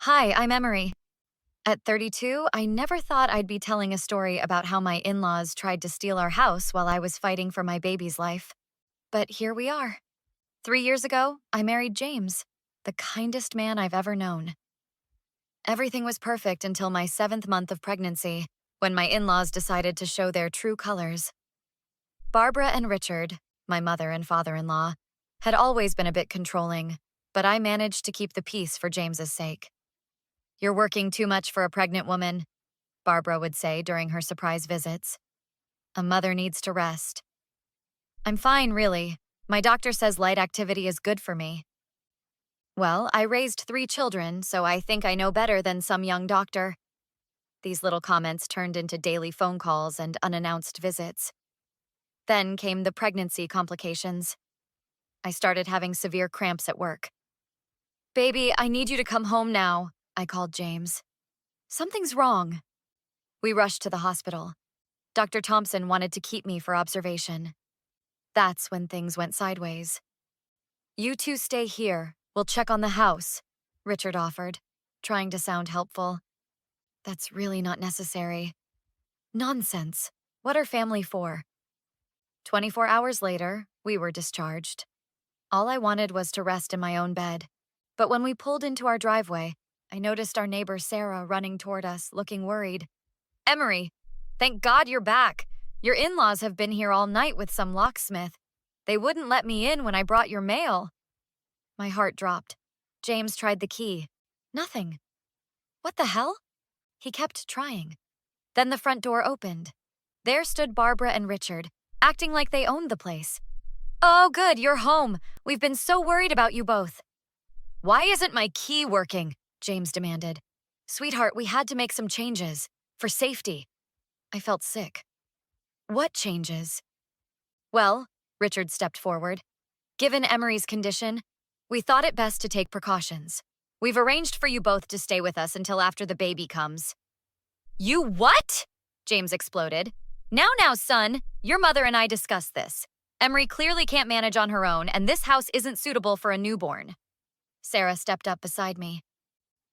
Hi, I'm Emery. At 32, I never thought I'd be telling a story about how my in laws tried to steal our house while I was fighting for my baby's life. But here we are. 3 years ago, I married James, the kindest man I've ever known. Everything was perfect until my 7th month of pregnancy, when my in laws decided to show their true colors. Barbara and Richard, my mother and father in law, had always been a bit controlling, but I managed to keep the peace for James's sake. "You're working too much for a pregnant woman," Barbara would say during her surprise visits. "A mother needs to rest." "I'm fine, really. My doctor says light activity is good for me." "Well, I raised 3 children, so I think I know better than some young doctor." These little comments turned into daily phone calls and unannounced visits. Then came the pregnancy complications. I started having severe cramps at work. "Baby, I need you to come home now," I called James. "Something's wrong." We rushed to the hospital. Dr. Thompson wanted to keep me for observation. That's when things went sideways. "You two stay here. We'll check on the house," Richard offered, trying to sound helpful. "That's really not necessary." "Nonsense. What are family for?" 24 hours later, we were discharged. All I wanted was to rest in my own bed. But when we pulled into our driveway, I noticed our neighbor Sarah running toward us, looking worried. "Emery, thank God you're back. Your in-laws have been here all night with some locksmith. They wouldn't let me in when I brought your mail." My heart dropped. James tried the key. Nothing. What the hell? He kept trying. Then the front door opened. There stood Barbara and Richard, acting like they owned the place. "Oh, good, you're home. We've been so worried about you both." "Why isn't my key working?" James demanded. "Sweetheart, we had to make some changes. For safety." I felt sick. "What changes?" "Well," Richard stepped forward, "given Emery's condition, we thought it best to take precautions. We've arranged for you both to stay with us until after the baby comes." "You what?" James exploded. Now, son, your mother and I discussed this. Emery clearly can't manage on her own, and this house isn't suitable for a newborn." Sarah stepped up beside me.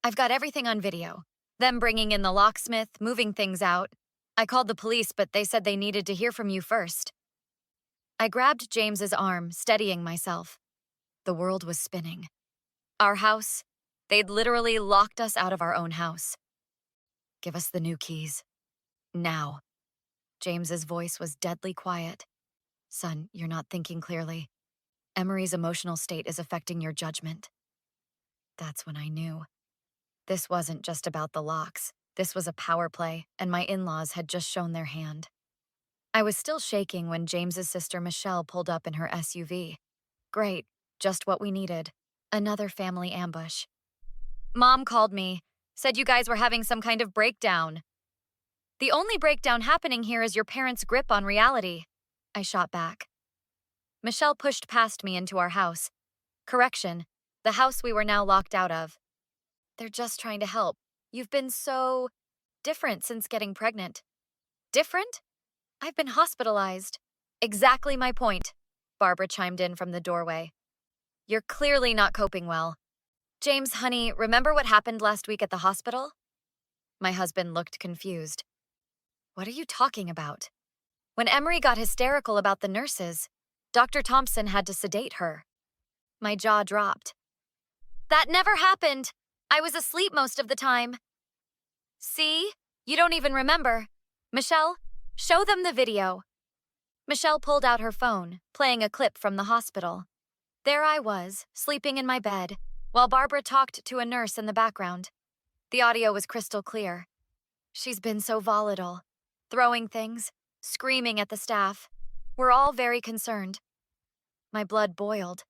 "I've got everything on video. Them bringing in the locksmith, moving things out. I called the police, but they said they needed to hear from you first." I grabbed James's arm, steadying myself. The world was spinning. Our house, they'd literally locked us out of our own house. "Give us the new keys. Now." James's voice was deadly quiet. "Son, you're not thinking clearly. Emery's emotional state is affecting your judgment." That's when I knew. This wasn't just about the locks. This was a power play, and my in-laws had just shown their hand. I was still shaking when James's sister Michelle pulled up in her SUV. Great, just what we needed. Another family ambush. "Mom called me, said you guys were having some kind of breakdown." "The only breakdown happening here is your parents' grip on reality," I shot back. Michelle pushed past me into our house. Correction, the house we were now locked out of. "They're just trying to help. You've been so different since getting pregnant." "Different? I've been hospitalized." "Exactly my point," Barbara chimed in from the doorway. "You're clearly not coping well." "James, honey, remember what happened last week at the hospital?" My husband looked confused. "What are you talking about?" "When Emery got hysterical about the nurses, Dr. Thompson had to sedate her." My jaw dropped. "That never happened. I was asleep most of the time." "See? You don't even remember. Michelle, show them the video." Michelle pulled out her phone, playing a clip from the hospital. There I was, sleeping in my bed, while Barbara talked to a nurse in the background. The audio was crystal clear. "She's been so volatile, throwing things, screaming at the staff. We're all very concerned." My blood boiled.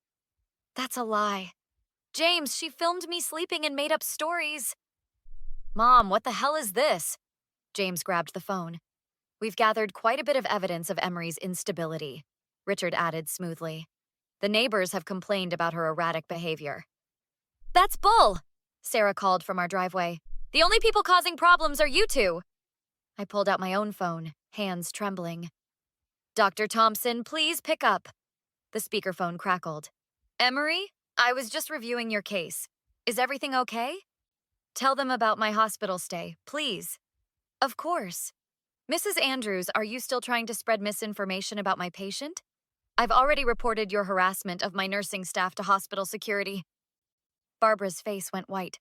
That's a lie. "James, she filmed me sleeping and made up stories." "Mom, what the hell is this?" James grabbed the phone. "We've gathered quite a bit of evidence of Emery's instability," Richard added smoothly. "The neighbors have complained about her erratic behavior." "That's bull!" Sarah called from our driveway. "The only people causing problems are you two." I pulled out my own phone, hands trembling. "Dr. Thompson, please pick up." The speakerphone crackled. "Emery, I was just reviewing your case. Is everything okay?" Tell them about my hospital stay, please. Of course. Mrs. Andrews, are you still trying to spread misinformation about my patient? I've already reported your harassment of my nursing staff to hospital security. Barbara's face went white.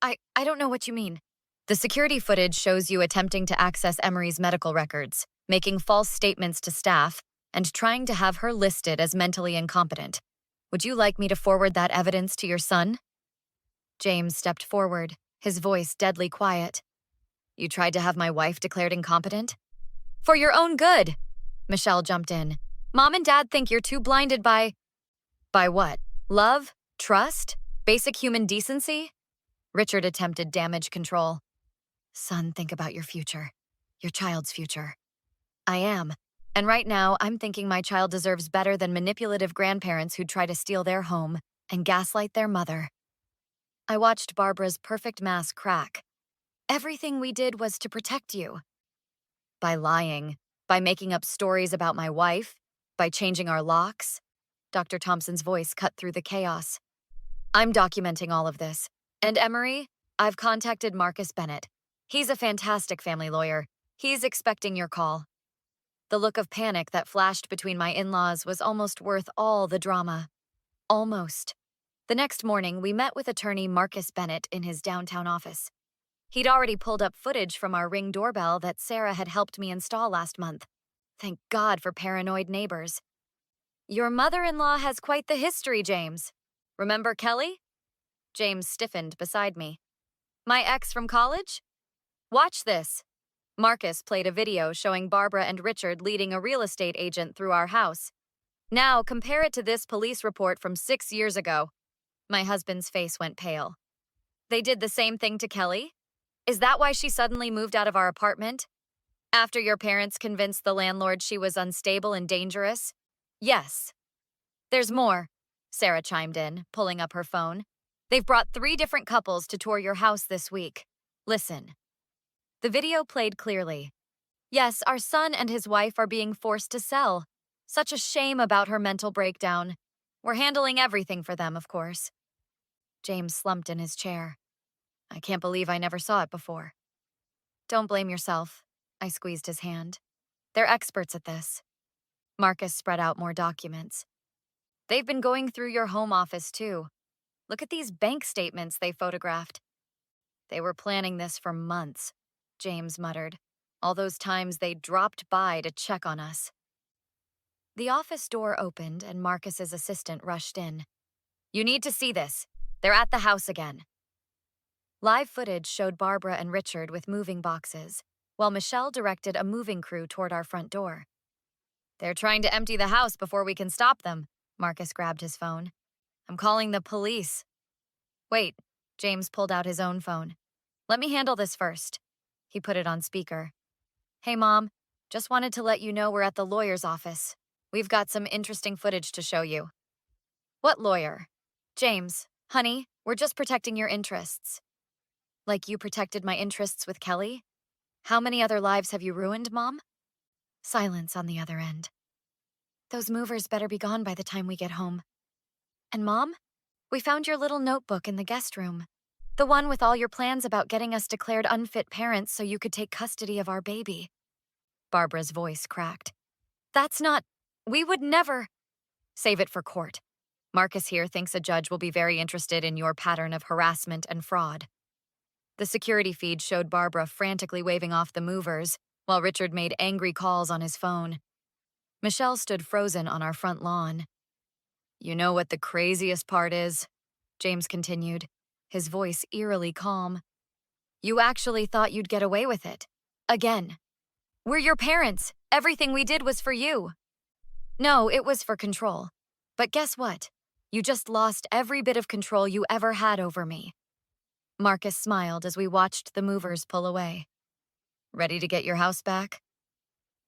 I don't know what you mean. The security footage shows you attempting to access Emery's medical records, making false statements to staff, and trying to have her listed as mentally incompetent. Would you like me to forward that evidence to your son? James stepped forward, his voice deadly quiet. You tried to have my wife declared incompetent? For your own good, Michelle jumped in. Mom and Dad think you're too blinded by… By what? Love? Trust? Basic human decency? Richard attempted damage control. Son, think about your future. Your child's future. I am. And right now, I'm thinking my child deserves better than manipulative grandparents who try to steal their home and gaslight their mother. I watched Barbara's perfect mask crack. Everything we did was to protect you. By lying, by making up stories about my wife, by changing our locks. Dr. Thompson's voice cut through the chaos. I'm documenting all of this. And Emery, I've contacted Marcus Bennett. He's a fantastic family lawyer. He's expecting your call. The look of panic that flashed between my in-laws was almost worth all the drama. Almost. The next morning, we met with attorney Marcus Bennett in his downtown office. He'd already pulled up footage from our Ring doorbell that Sarah had helped me install last month. Thank God for paranoid neighbors. Your mother-in-law has quite the history, James. Remember Kelly? James stiffened beside me. My ex from college? Watch this. Marcus played a video showing Barbara and Richard leading a real estate agent through our house. Now, compare it to this police report from 6 years ago. My husband's face went pale. They did the same thing to Kelly? Is that why she suddenly moved out of our apartment? After your parents convinced the landlord she was unstable and dangerous? Yes. There's more, Sarah chimed in, pulling up her phone. They've brought 3 different couples to tour your house this week. Listen. The video played clearly. Yes, our son and his wife are being forced to sell. Such a shame about her mental breakdown. We're handling everything for them, of course. James slumped in his chair. I can't believe I never saw it before. Don't blame yourself. I squeezed his hand. They're experts at this. Marcus spread out more documents. They've been going through your home office, too. Look at these bank statements they photographed. They were planning this for months, James muttered. All those times they dropped by to check on us. The office door opened and Marcus's assistant rushed in. You need to see this. They're at the house again. Live footage showed Barbara and Richard with moving boxes, while Michelle directed a moving crew toward our front door. They're trying to empty the house before we can stop them. Marcus grabbed his phone. I'm calling the police. Wait, James pulled out his own phone. Let me handle this first. He put it on speaker. Hey, Mom, just wanted to let you know we're at the lawyer's office. We've got some interesting footage to show you. What lawyer? James, honey, we're just protecting your interests. Like you protected my interests with Kelly? How many other lives have you ruined, Mom? Silence on the other end. Those movers better be gone by the time we get home. And Mom, we found your little notebook in the guest room. The one with all your plans about getting us declared unfit parents so you could take custody of our baby. Barbara's voice cracked. That's not… We would never… Save it for court. Marcus here thinks a judge will be very interested in your pattern of harassment and fraud. The security feed showed Barbara frantically waving off the movers, while Richard made angry calls on his phone. Michelle stood frozen on our front lawn. You know what the craziest part is? James continued, his voice eerily calm. You actually thought you'd get away with it. Again. We're your parents. Everything we did was for you. No, it was for control. But guess what? You just lost every bit of control you ever had over me. Marcus smiled as we watched the movers pull away. Ready to get your house back?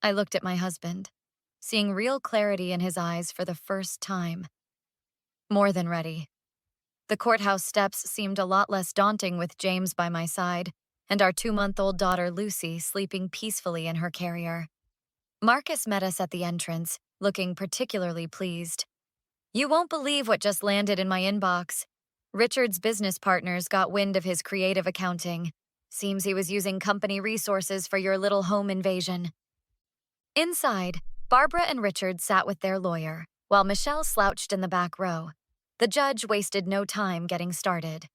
I looked at my husband, seeing real clarity in his eyes for the first time. More than ready. The courthouse steps seemed a lot less daunting with James by my side, and our 2-month-old daughter Lucy sleeping peacefully in her carrier. Marcus met us at the entrance, looking particularly pleased. You won't believe what just landed in my inbox. Richard's business partners got wind of his creative accounting. Seems he was using company resources for your little home invasion. Inside, Barbara and Richard sat with their lawyer, while Michelle slouched in the back row. The judge wasted no time getting started.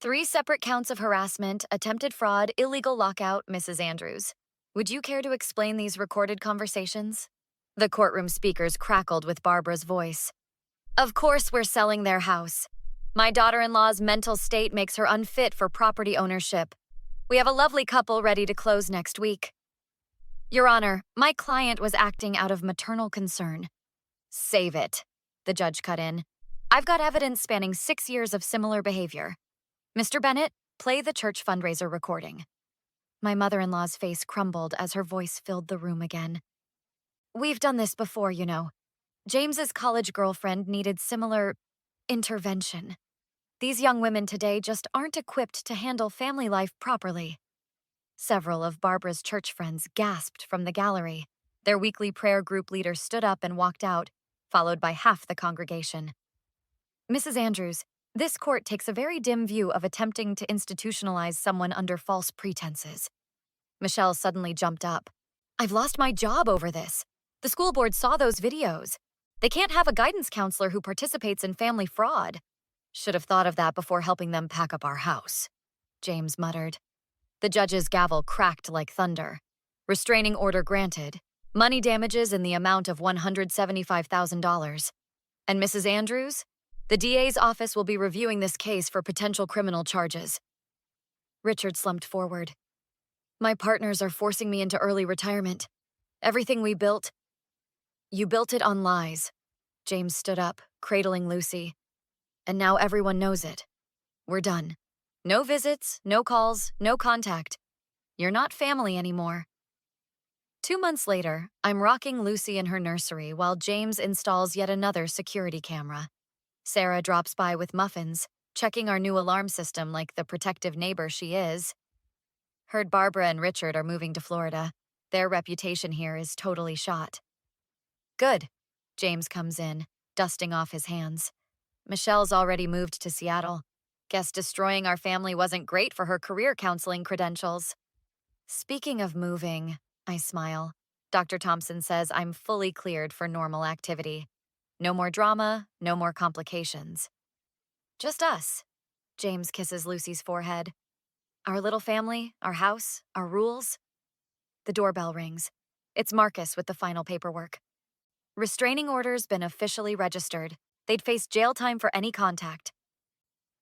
3 separate counts of harassment, attempted fraud, illegal lockout, Mrs. Andrews. Would you care to explain these recorded conversations? The courtroom speakers crackled with Barbara's voice. Of course we're selling their house. My daughter-in-law's mental state makes her unfit for property ownership. We have a lovely couple ready to close next week. Your Honor, my client was acting out of maternal concern. Save it, the judge cut in. I've got evidence spanning 6 years of similar behavior. Mr. Bennett, play the church fundraiser recording. My mother-in-law's face crumbled as her voice filled the room again. We've done this before, you know. James's college girlfriend needed similar intervention. These young women today just aren't equipped to handle family life properly. Several of Barbara's church friends gasped from the gallery. Their weekly prayer group leader stood up and walked out, followed by half the congregation. Mrs. Andrews, this court takes a very dim view of attempting to institutionalize someone under false pretenses. Michelle suddenly jumped up. I've lost my job over this. The school board saw those videos. They can't have a guidance counselor who participates in family fraud. Should have thought of that before helping them pack up our house, James muttered. The judge's gavel cracked like thunder. Restraining order granted. Money damages in the amount of $175,000. And Mrs. Andrews? The DA's office will be reviewing this case for potential criminal charges. Richard slumped forward. My partners are forcing me into early retirement. Everything we built. You built it on lies. James stood up, cradling Lucy. And now everyone knows it. We're done. No visits, no calls, no contact. You're not family anymore. 2 months later, I'm rocking Lucy in her nursery while James installs yet another security camera. Sarah drops by with muffins, checking our new alarm system like the protective neighbor she is. Heard Barbara and Richard are moving to Florida. Their reputation here is totally shot. Good. James comes in, dusting off his hands. Michelle's already moved to Seattle. Guess destroying our family wasn't great for her career counseling credentials. Speaking of moving, I smile. Dr. Thompson says I'm fully cleared for normal activity. No more drama, no more complications. Just us. James kisses Lucy's forehead. Our little family, our house, our rules. The doorbell rings. It's Marcus with the final paperwork. Restraining order's been officially registered. They'd face jail time for any contact.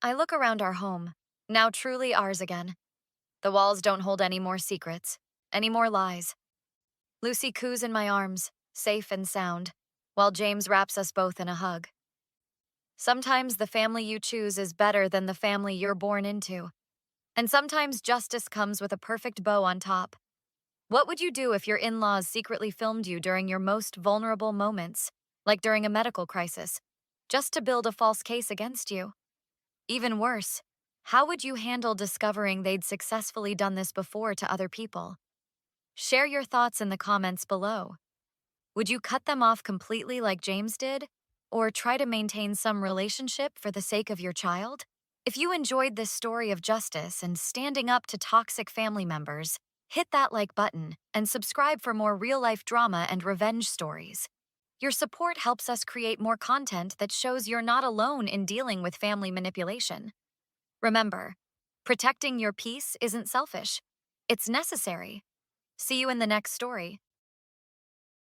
I look around our home, now truly ours again. The walls don't hold any more secrets, any more lies. Lucy coos in my arms, safe and sound, while James wraps us both in a hug. Sometimes the family you choose is better than the family you're born into. And sometimes justice comes with a perfect bow on top. What would you do if your in-laws secretly filmed you during your most vulnerable moments, like during a medical crisis, just to build a false case against you? Even worse, how would you handle discovering they'd successfully done this before to other people? Share your thoughts in the comments below. Would you cut them off completely like James did? Or try to maintain some relationship for the sake of your child? If you enjoyed this story of justice and standing up to toxic family members, hit that like button and subscribe for more real-life drama and revenge stories. Your support helps us create more content that shows you're not alone in dealing with family manipulation. Remember, protecting your peace isn't selfish. It's necessary. See you in the next story.